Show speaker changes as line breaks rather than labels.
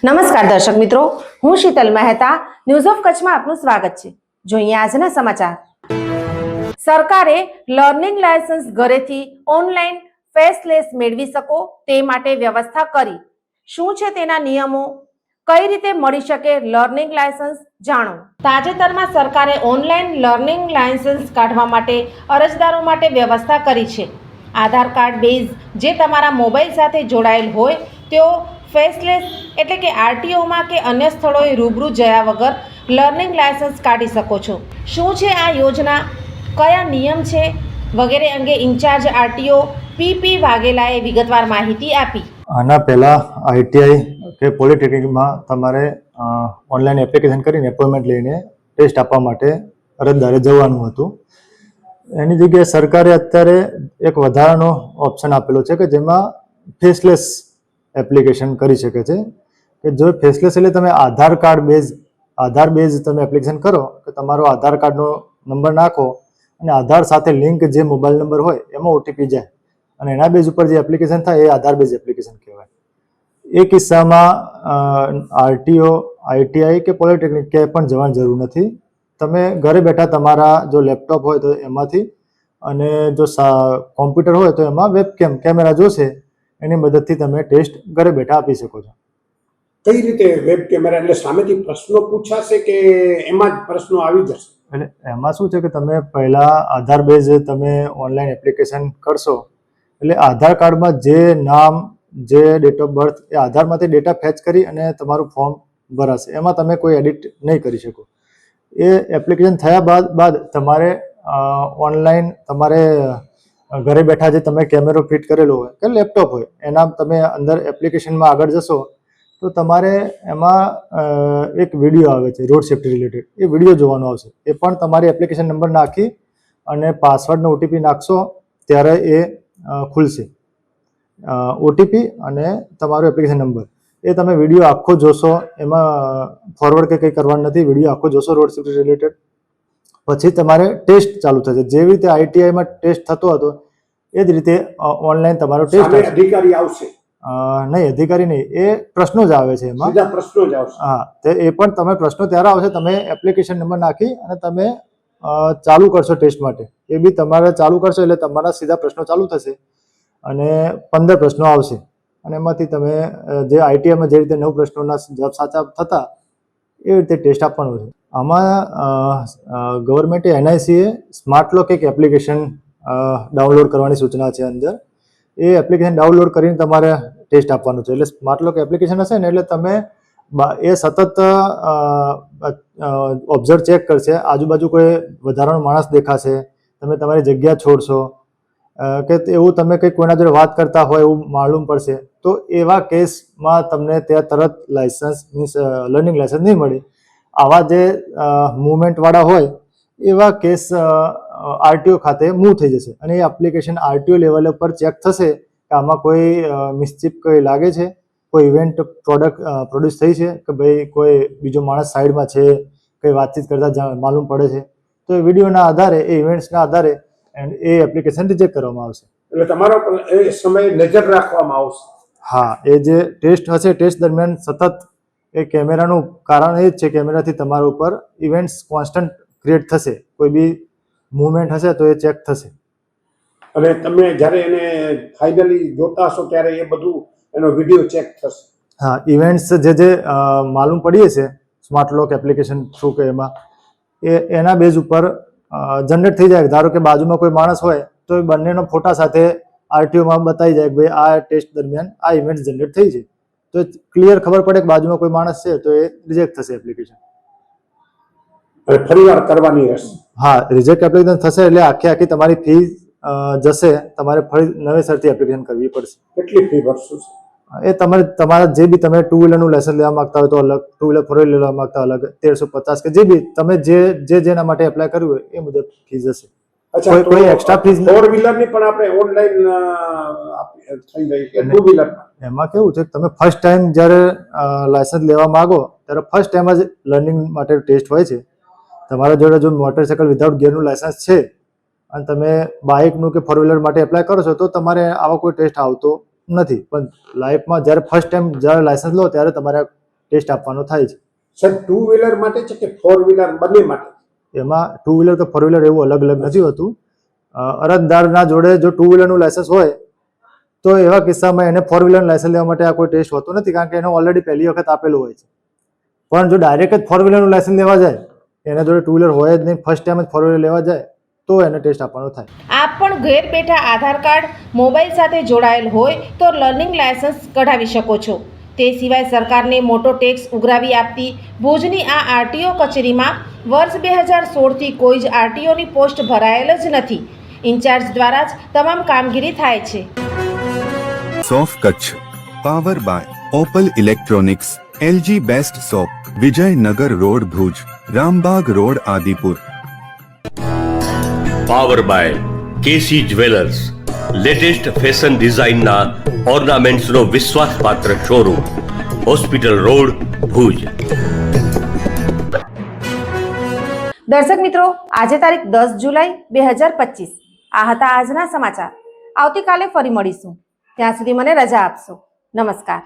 નમસ્કાર દર્શક મિત્રો, હું શીતલ મહેતા ન્યૂઝ ઓફ કચ્છમાં આપનું સ્વાગત છે। જોઈએ આજના સમાચાર। સરકારે લર્નિંગ લાયસન્સ ઘરેથી ઓનલાઈન ફેસલેસ મેળવી શકો તે માટે વ્યવસ્થા કરી। શું છે તેના નિયમો, કઈ રીતે મળી શકે લર્નિંગ લાયસન્સ, જાણો। તાજેતરમાં સરકારે ઓનલાઈન લર્નિંગ લાયસન્સ કાઢવા માટે અરજદારો માટે વ્યવસ્થા કરી છે। આધાર કાર્ડ બેઝ જે તમારા મોબાઈલ સાથે જોડાયેલ હોય તેઓ ફેસલેસ એટલે કે આરટીઓમાં કે અન્ય સ્થળોએ રૂબરૂ જયા વગર લર્નિંગ લાયસન્સ કાઢી શકો છો। શું છે આ યોજના, કયા નિયમ છે વગેરે અંગે ઇન્ચાર્જ આરટીઓ પીપી વાઘેલાએ વિગતવાર માહિતી આપી।
આના પહેલા આઈટીઆઈ કે પોલિટેકનિકમાં તમારે ઓનલાઈન એપ્લિકેશન કરીને એપોઇન્ટમેન્ટ લઈને ટેસ્ટ આપવા માટે અરજદારે જવાનું હતું। એની જગ્યાએ સરકારે અત્યારે એક વધારાનો ઓપ્શન આપેલો છે કે જેમાં ફેસલેસ એપ્લિકેશન કરી શકે છે। કે જો ફેસલેસ એટલે તમે આધાર બેઝ તમે એપ્લિકેશન કરો કે તમારો આધાર કાર્ડનો નંબર નાખો અને આધાર સાથે લિંક જે મોબાઈલ નંબર હોય એમાં ઓટીપી જાય અને એના બેઝ ઉપર જે એપ્લિકેશન થાય એ આધાર બેઝ એપ્લિકેશન કહેવાય। એ કિસ્સામાં આરટીઓ, આઈટીઆઈ કે પોલિટેકનિક ક્યાંય પણ જવાની જરૂર નથી। તમે ઘરે બેઠા તમારા જો લેપટોપ હોય તો એમાંથી અને જો કોમ્પ્યુટર હોય તો એમાં વેબકેમ કેમેરા જોશે એની મદદથી તમે ટેસ્ટ ઘરે બેઠા આપી શકો છો।
કઈ રીતે વેબ કેમેરા એટલે સામેથી પ્રશ્નો પૂછાશે કે એમાં જ પ્રશ્નો આવી જશે?
એટલે એમાં શું છે કે તમે પહેલા આધાર બેઝ તમે ઓનલાઈન એપ્લિકેશન કરશો એટલે આધાર કાર્ડમાં જે નામ, જે ડેટ ઓફ બર્થ એ આધારમાંથી ડેટા ફેચ કરી અને તમારું ફોર્મ ભરાશે। એમાં તમે કોઈ એડિટ નહીં કરી શકો। એ એપ્લિકેશન થયા બાદ તમારે ઓનલાઈન તમારે ઘરે બેઠા જે તમે કેમેરો ફિટ કરેલો હોય કે લેપટોપ હોય એના તમે અંદર એપ્લિકેશનમાં આગળ જશો તો તમારે એમાં એક વિડીયો આવે છે રોડ સેફ્ટી રિલેટેડ, એ વિડીયો જોવાનો આવશે। એ પણ તમારી એપ્લિકેશન નંબર નાખી અને પાસવર્ડનો ઓટીપી નાખશો ત્યારે એ ખુલશે। ઓટીપી અને તમારો એપ્લિકેશન નંબર એ તમે વિડીયો આખો જોશો, એમાં ફોરવર્ડ કે કંઈ કરવાનું નથી, વિડીયો આખો જોશો રોડ સેફ્ટી રિલેટેડ। પછી તમારે ટેસ્ટ ચાલુ થશે। જેવી રીતે આઈટીઆઈમાં ટેસ્ટ થતો હતો એ જ રીતે ઓનલાઈન તમારો ટેસ્ટ
અધિકારી આવશે?
નહીં, અધિકારી નહીં, એ પ્રશ્નો જ આવે છે એમાં,
સીધા પ્રશ્નો જ આવશે।
હા, તો એ પણ તમે પ્રશ્નો ત્યારે આવશે તમે એપ્લિકેશન નંબર નાખી અને તમે ચાલુ કરશો ટેસ્ટ માટે, એ બી તમારે ચાલુ કરશો એટલે તમારા સીધા પ્રશ્નો ચાલુ થશે અને 15 પ્રશ્નો આવશે અને એમાંથી તમે જે આઈટીઆઈમાં જે રીતે 9 પ્રશ્નોના જવાબ સાચા થતા એ રીતે ટેસ્ટ આપવાનો છે। આમાં ગવર્મેન્ટે એનઆઈસીએ સ્માર્ટ લોક એક એપ્લિકેશન ડાઉનલોડ કરવાની સૂચના છે અંદર। એ એપ્લિકેશન ડાઉનલોડ કરીને તમારે ટેસ્ટ આપવાનું છે। એટલે સ્માર્ટ લોક એપ્લિકેશન હશે ને એટલે તમે એ સતત ઓબ્ઝર્વ ચેક કરશે, આજુબાજુ કોઈ વધારાનો માણસ દેખાશે, તમે તમારી જગ્યા છોડશો કે એવું તમે કંઈક કોઈના જોડે વાત કરતા હોય એવું માલુમ પડશે તો એવા કેસમાં તમને ત્યાં તરત લાયસન્સ મીન્સ લર્નિંગ લાયસન્સ નહીં મળે। આવા જે મૂવમેન્ટવાળા હોય એવા કેસ આરટીઓ ખાતે મૂવ થઈ જશે અને એ એપ્લિકેશન આરટીઓ લેવલ પર ચેક થશે કે આમાં કોઈ મિસચીફ કોઈ લાગે છે, કોઈ ઇવેન્ટ પ્રોડ્યુસ થઈ છે કે ભાઈ કોઈ બીજો માણસ સાઈડમાં છે, કંઈ વાતચીત કરતા માલુમ પડે છે તો એ વિડીયોના આધારે, એ ઇવેન્ટ્સના આધારે એ એપ્લિકેશન રિજેક્ટ કરવામાં આવશે।
એટલે તમારા પર એ સમયે નજર રાખવામાં આવશે? હા,
એ જે ટેસ્ટ હશે ટેસ્ટ દરમિયાન સતત એ કેમેરાનું કારણ એ જ છે, કેમેરાથી તમારા ઉપર ઇવેન્ટ્સ કોન્સ્ટન્ટ ક્રિએટ થશે, કોઈ બી મૂવમેન્ટ હશે તો એ ચેક થશે।
અને તમે જ્યારે એને ફાઇનલી જોતા હશો ત્યારે એ બધું એનો વિડીયો ચેક થશે?
હા, ઇવેન્ટ્સ જે માલુમ પડીએ છે સ્માર્ટ લોક એપ્લિકેશન થ્રુ કે એમાં એના બેઝ ઉપર જનરેટ થઈ જાય। ધારો કે બાજુમાં કોઈ માણસ હોય તો એ બંનેનો ફોટા સાથે આરટીઓમાં બતાવી જાય કે ભાઈ આ ટેસ્ટ દરમિયાન આ ઇવેન્ટ જનરેટ થઈ છે તો ક્લિયર ખબર પડે કે બાજુમાં કોઈ માણસ છે તો એ રિજેક્ટ થશે એપ્લિકેશન।
ફરીવાર કરવાની રહેશે? હા,
રિજેક્ટ એપ્લિકેશન થશે એટલે આખી તમારી ફી જશે, તમારે ફરી નવેસરથી એપ્લિકેશન કરવી પડશે।
કેટલી ફી ભરશો?
એ તમારા જે બી તમે 2 વ્હીલરનું લાયસન્સ લેવા માંગતા હોય તો અલગ, 2 વ્હીલર 4 વ્હીલર લેવા માંગતા અલગ, 1350 કે જે બી તમે જેના માટે એપ્લાય કર્યું હોય એ મુજબ ફી જશે।
અચ્છા,
કોઈ એક્સ્ટ્રા ફીસ
4 વ્હીલરની પણ આપણે ઓનલાઈન થઈ ગઈ કે 2 વ્હીલર?
એમાં કેવું છે તમે ફર્સ્ટ ટાઈમ જ્યારે લાયસન્સ લેવા માંગો ત્યારે ફર્સ્ટ ટાઈમ જ લર્નિંગ માટે ટેસ્ટ હોય છે। તમારા જોડે જો મોટરસાયકલ વિધાઉટ ગિયરનું લાયસન્સ છે અને તમે બાઇકનું કે 4 વ્હીલર માટે એપ્લાય કરો છો તો તમારે આવો કોઈ ટેસ્ટ આવતો નથી, પણ લાઈફમાં જ્યારે ફર્સ્ટ ટાઈમ જ્યારે લાયસન્સ લો ત્યારે તમારે ટેસ્ટ આપવાનો થાય છે.
સર 2 વ્હીલર માટે છે કે 4 વ્હીલર બંને માટે?
એમાં 2 વ્હીલર કે 4 વ્હીલર એવું અલગ અલગ નથી હોતું. અરજદારના જોડે જો 2 વ્હીલરનું લાયસન્સ હોય તો એવા કિસ્સામાં એને 4 વ્હીલરનું લાયસન્સ લેવા માટે આ કોઈ ટેસ્ટ હોતો નથી, કારણ કે એને ઓલરેડી પહેલી વખત આપેલું હોય છે. પણ જો ડાયરેક્ટ જ 4 વ્હીલરનું લાયસન્સ લેવા જાય, એના જોડે 2 વ્હીલર હોય જ નહીં, ફર્સ્ટ ટાઈમ જ 4 વ્હીલર લેવા જાય તો એને ટેસ્ટ આપવાનો થાય.
આપ પણ ઘેર બેઠા આધાર કાર્ડ મોબાઈલ સાથે જોડાયેલ હોય તો લર્નિંગ લાયસન્સ કઢાવી શકો છો. તે સિવાય સરકારને મોટો ટેક્સ ઉઘરાવી આપતી ભુજની આ આરટીઓ કચેરીમાં વર્ષ 2016થી કોઈ જ આરટીઓની પોસ્ટ ભરાયેલ જ નથી. ઇન્ચાર્જ દ્વારા જ તમામ કામગીરી થાય છે.
સોફ Kutch power by Opal electronics, LG best shop, Vijaynagar road Bhuj, Rambagh road Adipur.
Power by KC jewellers, latest fashion ડિઝાઇનના ઓર્નામેન્ટ્સનો વિશ્વાસપાત્ર શોરૂમ, હોસ્પિટલ રોડ ભુજ.
દર્શક મિત્રો, આજે તારીખ 10 જુલાઈ 2025. આ હતા આજના સમાચાર. આવતીકાલે ફરી મળીશું. ત્યાં સુધી મને રજા આપશો. નમસ્કાર.